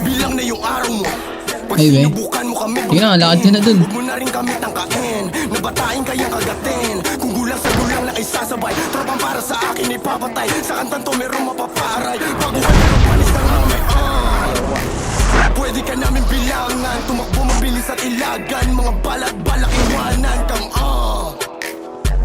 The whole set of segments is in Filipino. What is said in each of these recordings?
Bilang na yung araw mo. Pag Ay, we. sinubukan mo kami, Tingnan, lakad ka na dun. huwag mo na rin kami tangkain. Nabatain kayang kagatin. Kung gulang sa gulang na isasabay, tropang para sa akin ay papatay. Sa kantan to merong mapaparay. Baguhan na ng panis ng mami. Pwede ka namin bilangan. Tumakbo mabilis at ilagan. Mga balat balak iwanan kang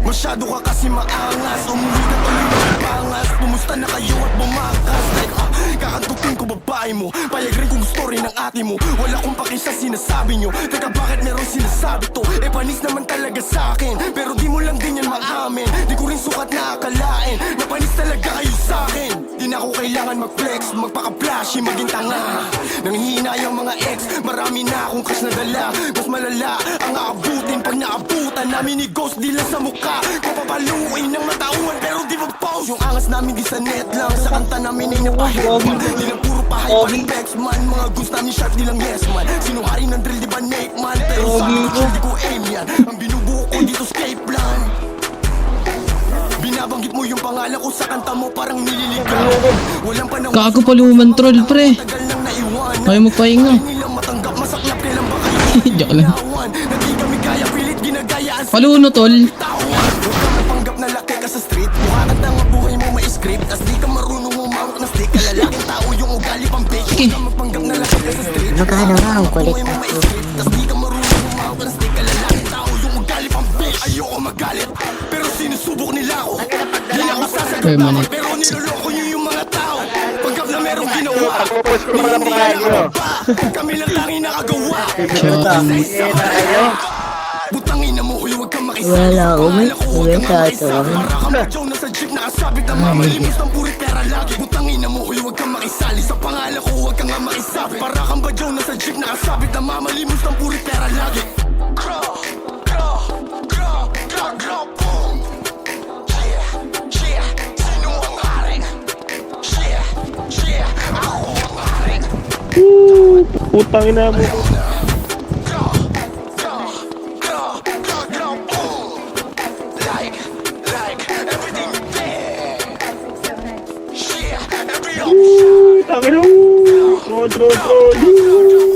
masyado ka kasi maangas. Umuwi ka tuloy ng pangas. Kumusta na kayo at bumakas? Like kakantukin ko babae mo. Payag rin kung story ng ate mo. Wala kong paki sa sinasabi nyo. Teka bakit meron sinasabi to? Eh panis naman talaga sa akin. Pero di mo lang din yan maamin. Di ko rin sukat na akalain na panis talaga kayo sa akin. Di na ako kailangan mag-flex, magpaka-flashy, maging tanga. Nanghihina yung mga ex. Marami na akong crush na dala. Mas malala ang aabutin pag naabutan namin ni Ghost. Di lang sa mukha papapaluin ng matauhan pero di mag-pause. Yung angas namin di sa net lang. Sa kanta namin ay napahirpan. Di lang puro pahay pa rin Bex man. Mga gusto namin sharp di lang yes man. Sinuhari ng drill di ba Nate man. Pero sa akin di ko aim yan. Ang binubuo ko dito escape plan. Binabanggit mo yung pangalan ko sa kanta mo parang nililigaw. Walang panahon. Kago paluman troll, pre. Tagal nang naiwan. Ayaw magpahinga. Nilang matanggap masaklap kailan ba kayo? Joke lang. Naging kami kaya pilit ginagayaan sa Paluno, tol. tawan. Huwag ka mapanggap na laki ka sa street. Mukha ka tanga buhay mo may script. As di ka marunong umawak na stick. Kalalaking tao yung ugali pang fake. Huwag ka mapanggap na laki ka sa street. Magkano nga ang kulit Buhay mo may script. As di ka marunong umawak na stick. Kalalaking tao yung ugali pang fake. Ayoko magalit pero sinusubok nila ako. Di ako sasagot Permanent. pero niloloko nyo yung mga tao. Pagkap na merong ginawa hindi ka nakababa. Kami lang tanging nakagawa. Butangin na mo, huy, huwag kang makisali. Wala ako, may Pangalan ko, huwag kang komentado. makisali. Para kang madyaw na sa jeep, nakasabit ang mamalimos ng puri pera lagi. Butangin na mo, huy, huwag kang makisali. Sa pangalan ko, huwag kang makisabi. Para kang badyaw na sa jeep, nakasabit ang mamalimos ng puri pera lagi. Craw, craw, craw, craw, craw, boom. Yeah, yeah, sino ang haring? Yeah, yeah, ako ang haring. Putang ina mo. Tangin mo. Troll. Troll.